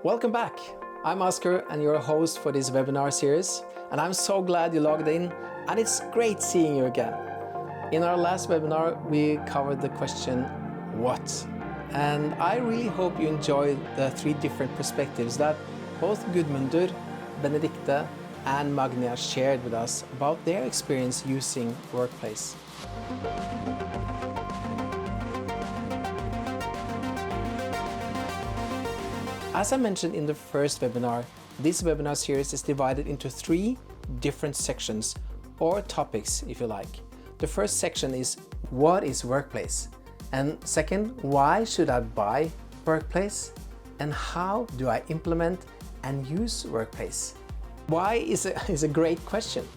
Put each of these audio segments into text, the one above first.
Welcome back. I'm Oscar and your host for this webinar series, and I'm so glad you logged in, and it's great seeing you again. In our last webinar, we covered the question, what? And I really hope you enjoyed the three different perspectives that both Gudmundur, Benedicte, and Magnia shared with us about their experience using Workplace. As I mentioned in the first webinar, this webinar series is divided into three different sections, or topics if you like. The first section is, what is Workplace? And second, why should I buy Workplace? And how do I implement and use Workplace? Why is a great question.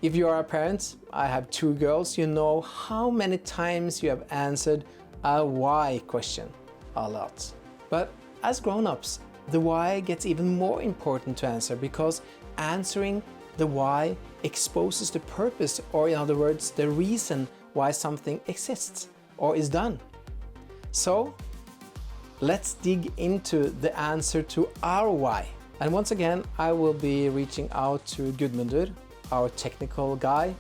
If you are a parent, I have two girls, you know how many times you have answered a why question. A lot. But as grown-ups, the why gets even more important to answer, because answering the why exposes the purpose, or in other words, the reason why something exists or is done. So let's dig into the answer to our why. And once again, I will be reaching out to Gudmundur, our technical guy.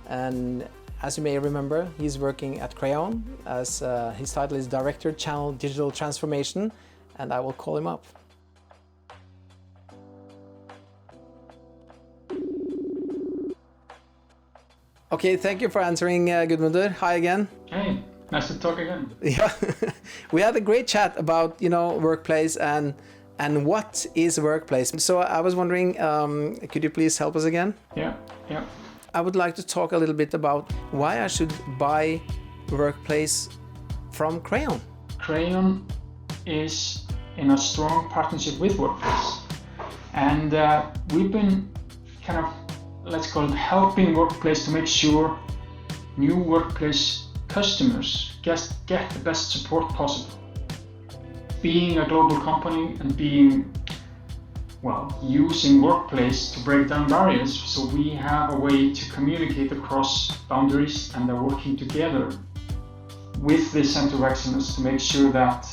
And as you may remember, he's working at Crayon as his title is Director Channel Digital Transformation, and I will call him up. Okay, thank you for answering, Gudmundur. Hi again. Hey, nice to talk again. Yeah, we had a great chat about, Workplace and what is Workplace. So I was wondering, could you please help us again? Yeah. I would like to talk a little bit about why I should buy Workplace from Crayon. Crayon is in a strong partnership with Workplace, and we've been kind of, let's call it, helping Workplace to make sure new Workplace customers get the best support possible. Being a global company and using Workplace to break down barriers, so we have a way to communicate across boundaries, and are working together with this Center of Excellence to make sure that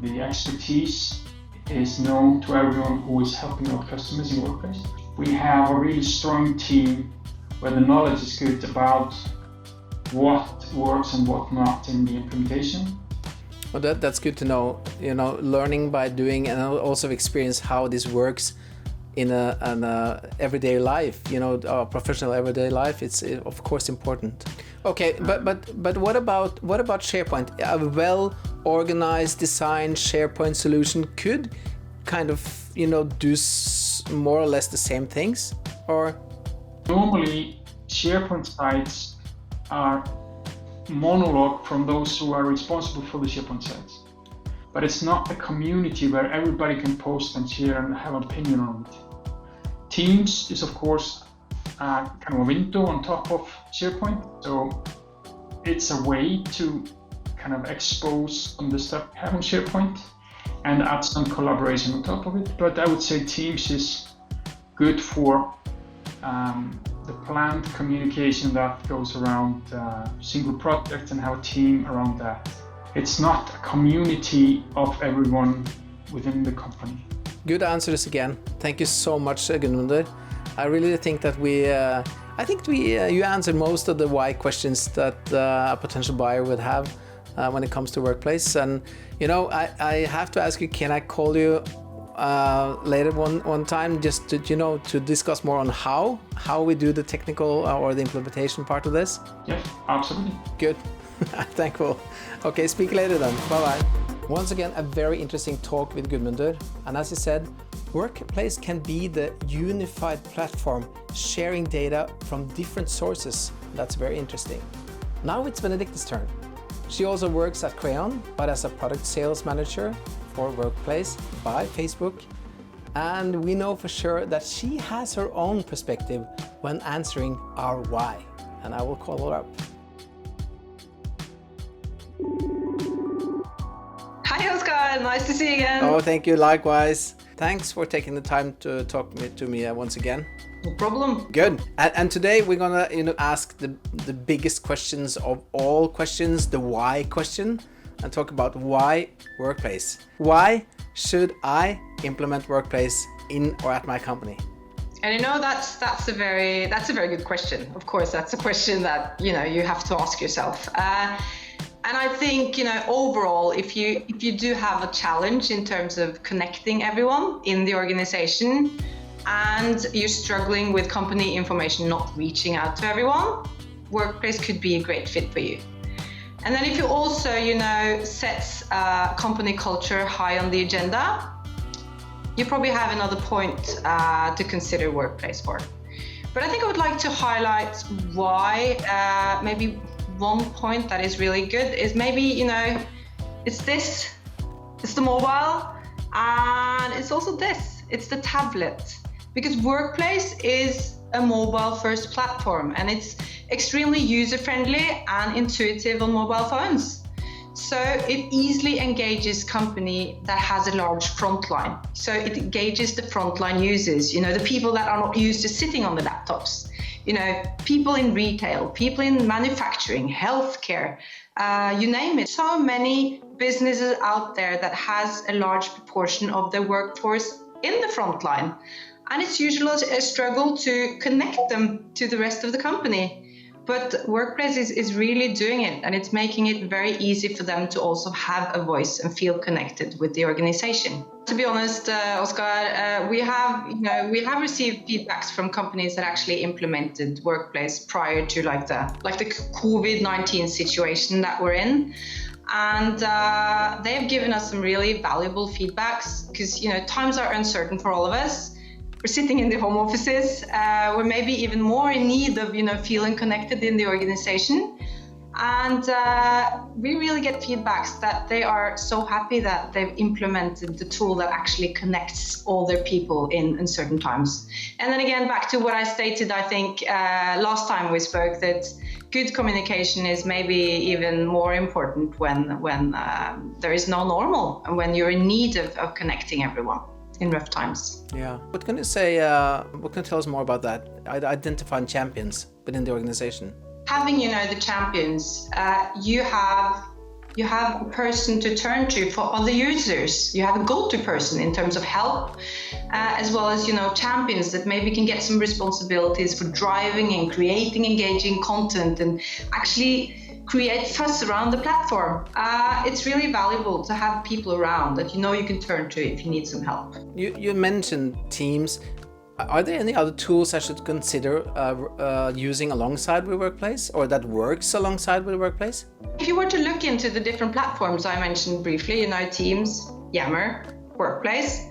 the expertise is known to everyone who is helping our customers in Workplace. We have a really strong team where the knowledge is good about what works and what not in the implementation. Well, that's good to know. Learning by doing, and also experience how this works in an everyday life. Our professional everyday life. It's of course important. Okay, but what about SharePoint? A well-organized, designed SharePoint solution could kind of do more or less the same things, or? Normally, SharePoint sites are monologue from those who are responsible for the SharePoint sites. But it's not a community where everybody can post and share and have an opinion on it. Teams is of course kind of a window on top of SharePoint, so it's a way to kind of expose some of the stuff we have on SharePoint and add some collaboration on top of it. But I would say Teams is good for the planned communication that goes around single projects and have a team around that. It's not a community of everyone within the company. Good answers again. Thank you so much, Gudmundur. I really think that you answered most of the why questions that a potential buyer would have when it comes to Workplace. And I have to ask you, can I call you later one time just to discuss more on how we do the technical or the implementation part of this? Yes, absolutely. Good. I'm thankful. Okay, speak later then. Bye-bye. Once again, a very interesting talk with Gudmundur. And as he said, Workplace can be the unified platform sharing data from different sources. That's very interesting. Now it's Benedicte's turn. She also works at Crayon, but as a product sales manager for Workplace by Facebook. And we know for sure that she has her own perspective when answering our why. And I will call her up. Hi Oscar, nice to see you again. Oh, thank you, likewise. Thanks for taking the time to talk to me once again. No problem. Good. And today we're gonna ask the biggest questions of all questions, the why question, and talk about why Workplace. Why should I implement Workplace in or at my company? And that's a very good question. Of course, that's a question that you have to ask yourself. And I think overall, if you do have a challenge in terms of connecting everyone in the organization, and you're struggling with company information not reaching out to everyone, Workplace could be a great fit for you. And then if you also set company culture high on the agenda, you probably have another point to consider Workplace for. But I think I would like to highlight why maybe one point that is really good is maybe, it's the mobile, and it's also it's the tablet. Because Workplace is a mobile first platform, and it's extremely user-friendly and intuitive on mobile phones. So it easily engages company that has a large frontline. So it engages the frontline users, the people that are not used to sitting on the laptops. People in retail, people in manufacturing, healthcare, you name it. So many businesses out there that has a large proportion of their workforce in the frontline. And it's usually a struggle to connect them to the rest of the company. But Workplace is really doing it, and it's making it very easy for them to also have a voice and feel connected with the organization. To be honest, Oscar, we have received feedbacks from companies that actually implemented Workplace prior to the COVID-19 situation that we're in. And they have given us some really valuable feedbacks because, times are uncertain for all of us. We're sitting in the home offices. We're maybe even more in need of, feeling connected in the organization. And we really get feedbacks that they are so happy that they've implemented the tool that actually connects all their people in certain times. And then again, back to what I stated, I think last time we spoke, that good communication is maybe even more important when there is no normal and when you're in need of connecting everyone in rough times. Yeah. What can you say, what can you tell us more about that? Identifying champions within the organization. Having, the champions, you have a person to turn to for other users. You have a go-to person in terms of help, as well as, champions that maybe can get some responsibilities for driving and creating engaging content and actually create fuss around the platform. It's really valuable to have people around that you can turn to if you need some help. You mentioned Teams. Are there any other tools I should consider using alongside with Workplace, or that works alongside with Workplace? If you were to look into the different platforms I mentioned briefly, Teams, Yammer, Workplace,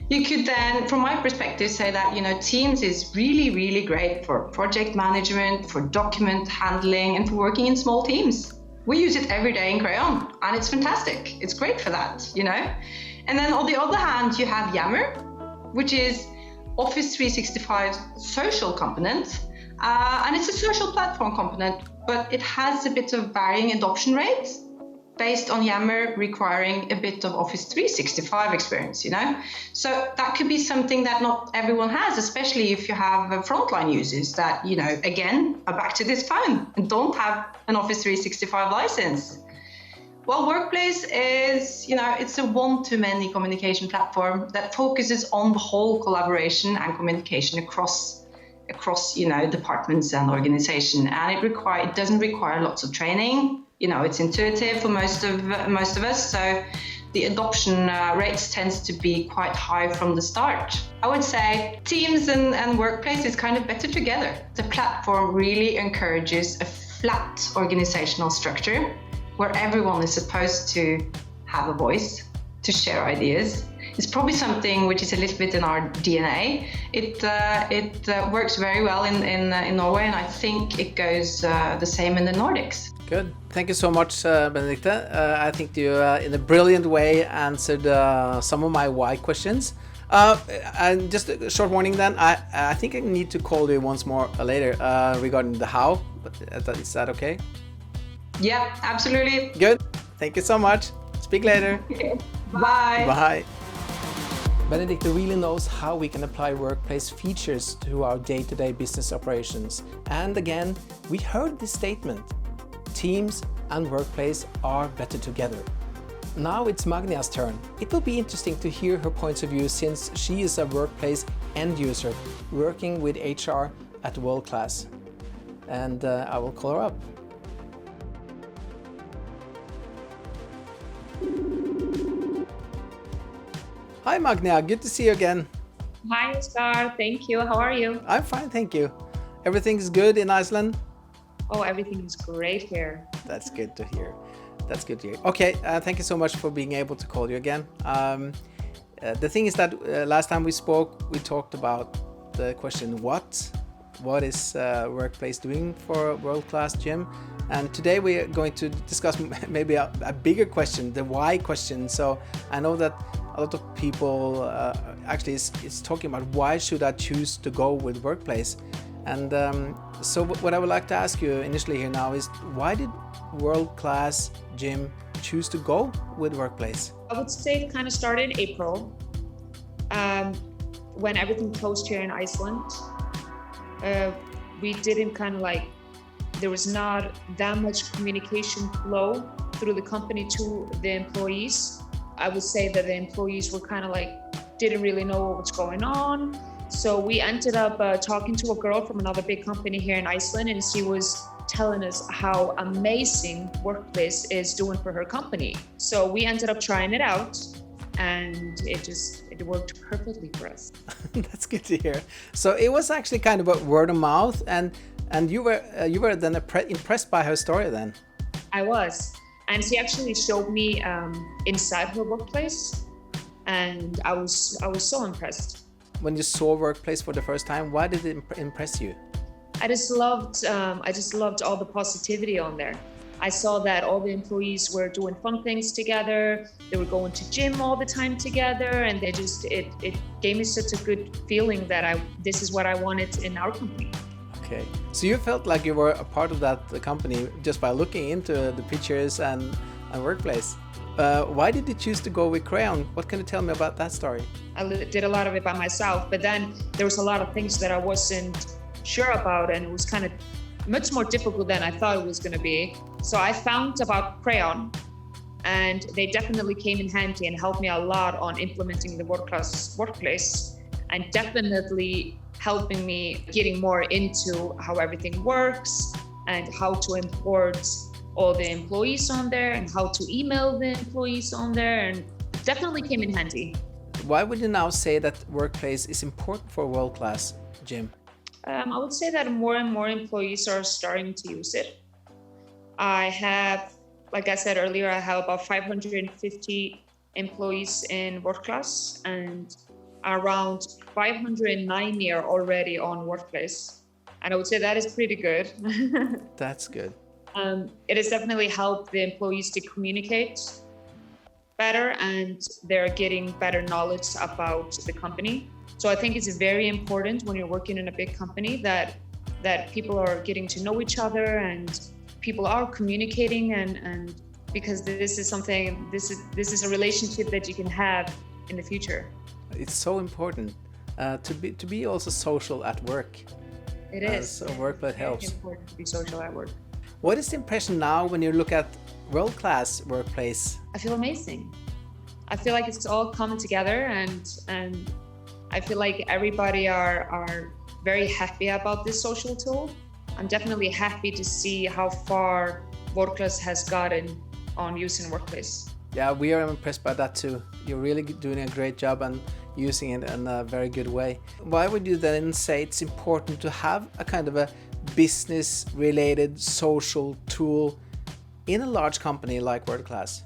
you could then, from my perspective, say that Teams is really, really great for project management, for document handling, and for working in small teams. We use it every day in Crayon, and it's fantastic. It's great for that, And then on the other hand, you have Yammer, which is Office 365 social component, and it's a social platform component, but it has a bit of varying adoption rates based on Yammer requiring a bit of Office 365 experience, So that could be something that not everyone has, especially if you have frontline users that, again, are back to this phone and don't have an Office 365 license. Well, Workplace is, it's a one-to-many communication platform that focuses on the whole collaboration and communication across departments and organization. And it doesn't require lots of training. It's intuitive for most of us. So the adoption rates tends to be quite high from the start. I would say Teams and Workplace is kind of better together. The platform really encourages a flat organizational structure where everyone is supposed to have a voice, to share ideas. It's probably something which is a little bit in our DNA. It works very well in Norway, and I think it goes the same in the Nordics. Good. Thank you so much, Benedicte. I think you, in a brilliant way, answered some of my why questions. And just a short warning then, I think I need to call you once more later regarding the how. Is that okay? Yeah, absolutely. Good. Thank you so much. Speak later. Bye. Bye. Benedicte really knows how we can apply Workplace features to our day-to-day business operations. And again, we heard this statement: Teams and Workplace are better together. Now it's Magnia's turn. It will be interesting to hear her points of view since she is a workplace end user working with HR at World Class. And I will call her up. Hi Magnia, good to see you again. Hi, Oscar. Thank you. How are you? I'm fine, thank you. Everything's good in Iceland? Oh, everything is great here. That's good to hear. That's good to hear. Okay, thank you so much for being able to call you again. The thing is that last time we spoke, we talked about the question what is Workplace doing for World Class Gym? And today we are going to discuss maybe a bigger question, the why question. So I know that a lot of people actually is talking about why should I choose to go with Workplace? And so what I would like to ask you initially here now is why did World Class Gym choose to go with Workplace? I would say it kind of started in April when everything closed here in Iceland. We didn't there was not that much communication flow through the company to the employees. I would say that the employees were didn't really know what was going on. So we ended up talking to a girl from another big company here in Iceland, and she was telling us how amazing Workplace is doing for her company. So we ended up trying it out, and it worked perfectly for us. That's good to hear. So it was actually kind of a word of mouth, and you were then impressed by her story then. I was, and she actually showed me inside her Workplace, and I was so impressed. When you saw Workplace for the first time, why did it impress you? I just loved all the positivity on there. I saw that all the employees were doing fun things together. They were going to gym all the time together, and it gave me such a good feeling that this is what I wanted in our company. Okay, so you felt like you were a part of that company just by looking into the pictures and Workplace. Why did you choose to go with Crayon? What can you tell me about that story? I did a lot of it by myself, but then there was a lot of things that I wasn't sure about, and it was kind of much more difficult than I thought it was going to be. So I found about Crayon, and they definitely came in handy and helped me a lot on implementing the World Class Workplace, and definitely helping me getting more into how everything works and how to import all the employees on there and how to email the employees on there, and it definitely came in handy. Why would you now say that Workplace is important for World Class Gym? I would say that more and more employees are starting to use it. I have, like I said earlier, I have about 550 employees in World Class, and around 590 are already on Workplace. And I would say that is pretty good. That's good. It has definitely helped the employees to communicate better, and they're getting better knowledge about the company. So I think it's very important when you're working in a big company that people are getting to know each other and people are communicating, and because this is a relationship that you can have in the future. It's so important to be also social at work. It is. So Workplace helps. It's important to be social at work. What is the impression now when you look at World Class Workplace? I feel amazing. I feel like it's all come together, and I feel like everybody are very happy about this social tool. I'm definitely happy to see how far World Class has gotten on using Workplace. Yeah, we are impressed by that too. You're really doing a great job and using it in a very good way. Why would you then say it's important to have a kind of a business-related social tool in a large company like World Class?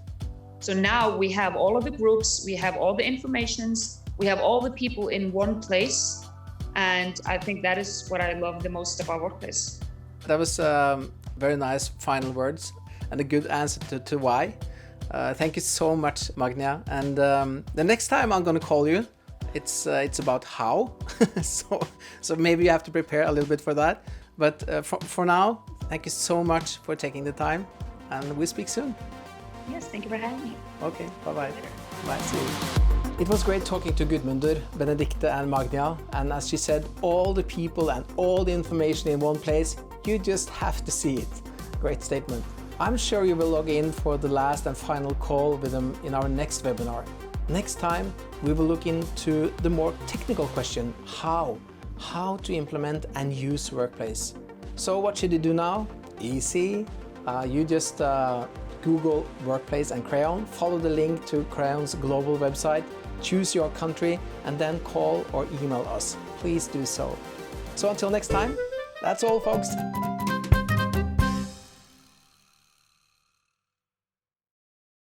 So now we have all of the groups, we have all the informations, we have all the people in one place, and I think that is what I love the most about Workplace. That was very nice final words and a good answer to why. Thank you so much, Magnia. And the next time I'm going to call you, it's about how. so maybe you have to prepare a little bit for that. But for now, thank you so much for taking the time, and we'll speak soon. Yes, thank you for having me. Okay, bye-bye. Bye, see you. It was great talking to Gudmundur, Benedicte and Magnia, and as she said, all the people and all the information in one place, you just have to see it. Great statement. I'm sure you will log in for the last and final call with them in our next webinar. Next time, we will look into the more technical question, how to implement and use Workplace. So what should you do now? Easy. You just Google Workplace and Crayon, follow the link to Crayon's global website, choose your country, and then call or email us. Please do so. So until next time, that's all, folks.